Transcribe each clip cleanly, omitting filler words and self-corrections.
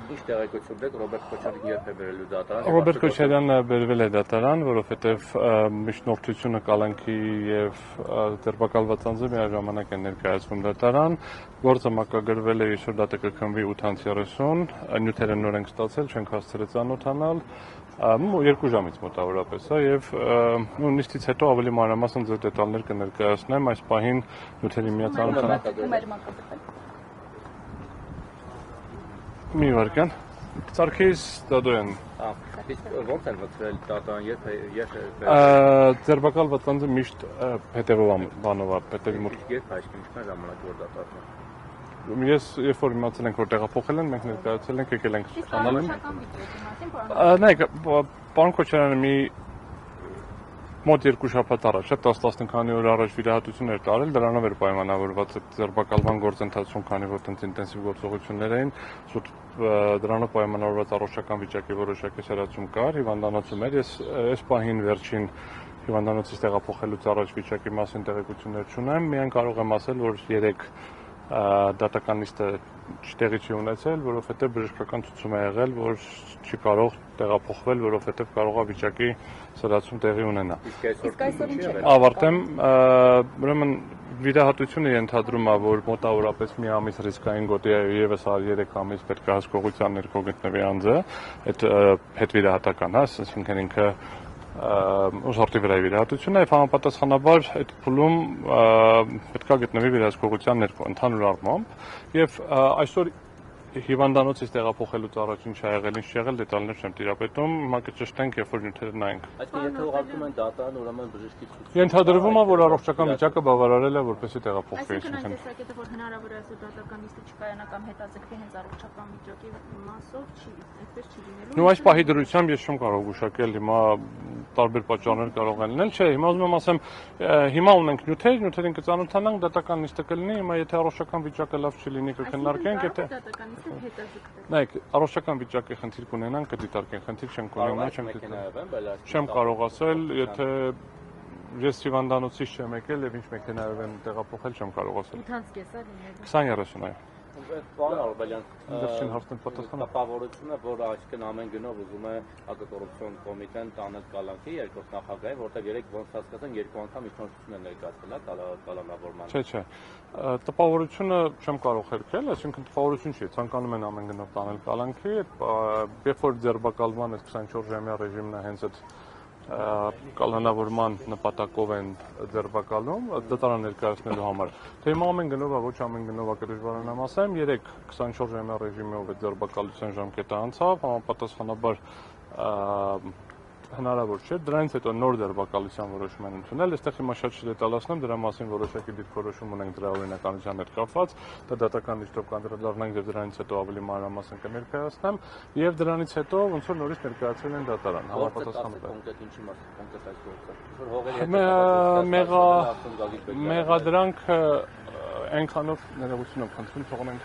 Ինչ տեղեկություն դեք Ռոբերտ Քոչարյանին երբ է բերելու դատարան։ Ռոբերտ Քոչարյանը բերվել է դատարան, որովհետև միջնորդությունը կալանքի եւ ձերբակալված անձը միաժամանակ են ներկայացվում դատարան։ Գործը մակագրվել է այսօր դատը կքննվի 8:30, նյութերը նոր ենք ստացել, չենք հասցրել ծանոթանալ։ 2 ժամից մոտավորապես է եւ նիստից հետո ավելի մանրամասն ձեր դետալներ կներկայացնեմ այս պահին նյութերի միացանոթանալ։ Մի վարքան Սարգիս Դադոյան Իսկ ո՞նց են մտցրել դատարան, երբ ձերբակալված անձը միշտ հետևանով է, հետևի մուտք։ Երբ այսինքն ինչքան ժամանակ որ դատարան։ Ես երբ որ իմացել ենք որ տեղափոխել են, մենք ներկայացել ենք, եկել ենք ստանալ են։ Նայեք, պարոն Քոչարյանը մի մոտ 2 շաբաթ առաջ, 10-15 քանի օր առաջ վիրահատություններ տարել, դրանով էր պայմանավորված ձերբակալման գործընթացում, քանի որ ինտենսիվ գործողություններ էին, դրանով պայմանավորված առողջական վիճակի որոշակի սերացում կար, հիվանդանոցում էր, ես այս պահին վերջին հիվանդանոցից տեղափոխելուց առաջ վիճակի մասին տեղեկություններ չունեմ, միայն կարող եմ ասել, որ 3 դատական նիստը տեղի չի ունեցել, որովհետև բժշկական ցուցում է եղել, որ չի կարող տեղափոխվել, որովհետև կարող է վիճակի սրացում տեղի ունենա։ Իսկ այսօր ինչ է։ Ավարտեմ, ուրեմն վիրահատությունը ենթադրում է, որ մոտավորապես մի ամիս ռիսկային գոտի է եւս 3 ամիս պետք է հասկողության ներքո գտնվի անձը, այդ հետվիրահատական, այսինքն ինքը ուժարտի վրա վիրահատություն է եւ համապատասխանաբար այդ փուլում պետք է գտնվի վիրահսկողության ներքո ընդհանուր առմամբ եւ այսօր հիվանդանոցից տեղափոխելուց առաջ ինչ ա եղել, ինչ եղել, դետալներ չեմ տիրապետում, հիմա կճշտենք, երբ որ նյութերը նայենք։ Այսինքն եթե ուղարկում են դատարան, ուրեմն բժշկի ցույց։ Ենթադրվում է, որ առողջական վիճակը բավարարել է, որպեսզի տեղափոխվի։ Այսինքն այն տեսակետը, որ հնարավոր է այսօր դատական նիստը չկայանա կամ հետաձգվի հենց առողջական վիճակի մասով, այդպես չի լինելու։ Նու այս պահի դրությամբ ես չեմ կարող գուշակել, հիմա տարբեր պատճառներ կարող են լինել, չէ, հիմա ուզում եմ ասեմ, հիմա ունենք նյութերին կծանոթանանք, դատական նիստը կլինի, հիմա եթե առողջական վիճակը լավ չլինի, կքննարկենք, եթե Նայեք, առողջական վիճակի խնդիր կունենանք, կդիտարկենք, խնդիր չենք ունենա, չեմ կարող ասել, եթե ես հիվանդանոցից չեմ եկել եւ ինչ մեքենայով եմ տեղափոխել, չեմ կարող ասել։ 8:30 լինել։ 20:30 այո։ Պարոն Արաբելյան, Վերջին հարցն պատասխանը։ Տպավորությունը, որ այսինքն ամեն գնով ուզում է հակակոռուպցիոն կոմիտեն տանել կալանքի երկրորդ նախագահի, որտեղ 3 ոնց հասկացան 2 անգամ ինքնորոշություն են ներկայացել կալանավորման։ Չէ։ Տպավորությունը չեմ կարող հերքել, այսինքն տպավորություն չի, ցանկանում են ամեն գնով տանել կալանքի, երբ որ ձերբակալման այդ 24 ժամյա ռեժիմն է հենց այդ կալանավորման նպատակով են ձերբակալում դատարան ներկայացնելու համար։ Թե հիմա ամեն գնովա, ոչ ամեն գնովա կդժվարան եմ ասեմ, 3 24 ժամյա ռեժիմով այդ ձերբակալության ժամկետը անցավ, համապատասխանաբար հնարավոր չէ, դրանից հետո նոր ձերբակալության որոշում են ընդունել, այստեղ հիմա շատ չդետալացնեմ, դրա մասին որոշակի դիրքորոշում ունենք դրա օրինականության հետ կապված, դա դատական նիստով կանդրադառնանք եւ դրանից հետո ավելի մանրամասն կներկայացնեմ եւ դրանից հետո ոնց որ նորից ներկայացել են դատարան, համապատասխանաբար։ Կոնկրետ ինչի մասին, կոնկրետ այս գործը։ Մեղադրանքը այնքանով ներողություն եմ խնդրում, թողնենք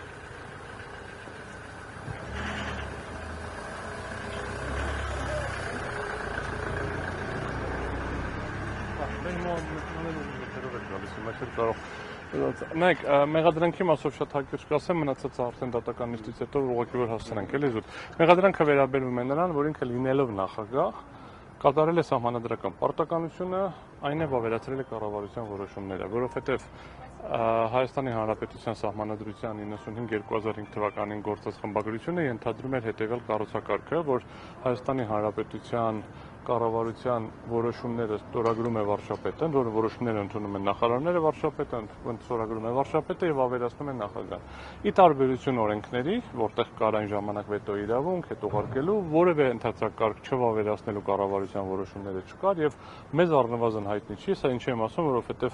Նայեք, մեղադրանքի մասով շատ հակիրճ կասեմ, մնացածը արդեն դատական նիստից հետո ուղղակի որ հասցնենք, էլի զուտ։ Մեղադրանքը վերաբերում է նրան, որ ինքը լինելով նախագահ կատարել է սահմանադրական պարտականությունը, այն է վավերացրել է կառավարության որոշումները, որովհետև Հայաստանի Հանրապետության Սահմանադրության 95/2005 թվականին գործած խմբագրությունը ենթադրում էր հետևյալ կառուցակարգը, որ Հայաստանի Հանրապետության կառավարության որոշումները ստորագրում է վարչապետը, որ որոշումները ընդունում են նախարարները, վարչապետը ստորագրում է վարչապետը եւ ավերացնում է նախագահան։ Ի տարբերություն օրենքների, որտեղ կար այն ժամանակ վետո իրավունք, հետ ուղարկելու, որևէ ընդհանրակարգ չվավերացնելու կառավարության որոշումները չկար եւ մեզ առնվազն հայտնի չի, սա ինչ եմ ասում, որովհետեւ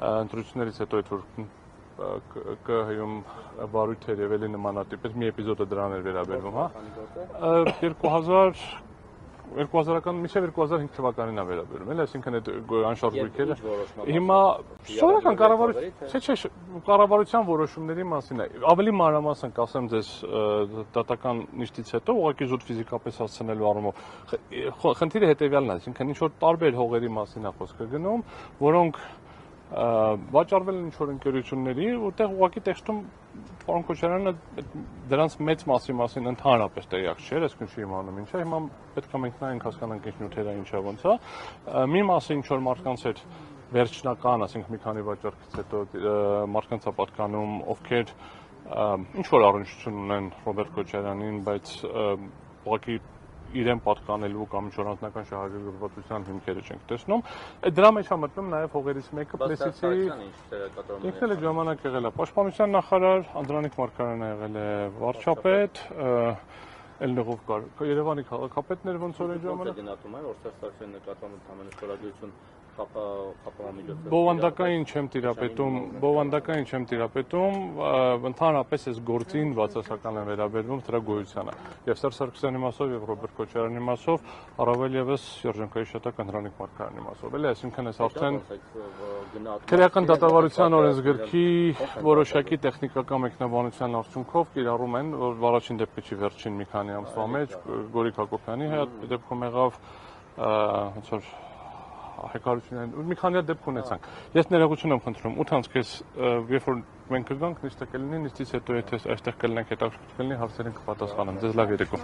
ընտրություններից հետո այդ որ ԿՀ-ում բարույթ էր եւ էլի նմանատիպ, մի էպիզոդը դրան էր վերաբերվում, հա 2000-ական մինչև 2005 թվականին է վերաբերում, էլի, այսինքն այդ անշարժ գույքերը հիմա սովորական կառավարության որոշումների մասին է, ավելի մանրամասն կասեմ ձեզ դատական նիստից հետո, ուղղակի զուտ ֆիզիկապես հասցնելու առումով, խնդիրը հետևյալն է, այսինքն ինչ որ տարբեր հողերի մասին է խոսքը գնում, որոնք վաճառվել են ինչ-որ ընկերությունների, որտեղ ուղղակի տեքստում պարոն Քոչարյանը դրանց մեծ մասին ընդհանրապես տեղյակ չէր, այսինքն չի իմանում ինչա, հիմա պետք է մենք նայենք հասկանանք ինչ նյութերը ինչա ոնց է։ Մի մասը ինչ որ մարդկանց հետ վերջնական, ասենք մի քանի վաճառքից հետո մարդկանց է պատկանում, ովքեր ինչ որ առնչություն ունեն Ռոբերտ Քոչարյանին, բայց ուղղակի իրեն պատկանելու կամ ինչ որ անձնական շահագրգռվածության հիմքերը չենք տեսնում։ Դրա մեջ է մտնում նաև հողերից մեկը Պլեսիցի ինքն էլ ժամանակ եղել է պաշտպանության նախարար, Անդրանիկ Մարգարյանը եղել է վարչապետ, Էլնեղով կար Երևանի քաղաքապետներ ոնց որ այն ժամանակ գնահատում է, որ Սարգսյանը նկատում ընդհանուր շորագրություն Բովանդակային չեմ տիրապետում, ընդհանրապես այս գործին բացասական են վերաբերվում դրա գոյությանը։ Եվ Սերժ Սարգսյանի մասով եւ Ռոբերտ Քոչարյանի մասով, առավել եւս Երջանկայի շտակ Անդրանիկ Մարգարյանի մասով։ Էլի, այսինքն այս արդեն քրեական դատավարության օրենսգրքի որոշակի տեխնիկական մեկնաբանության արդյունքով կիրառում են, որ առաջին դեպքը չի վերջին մի քանի ամսվա մեջ Գորիկ Հակոբյանի հետ դեպքում եղավ ոնց որ հայկարությունն մի քանի դեպք ունեցանք։ Ես ներողություն եմ խնդրում, 8-ից քեզ երբ որ մենք կգանք նիստը կլինի, նիստից հետո եթե այստեղ կլինենք հետաքրքիր կլինի հարցերին կպատասխանեմ։ Ձեզ լավ երեկո։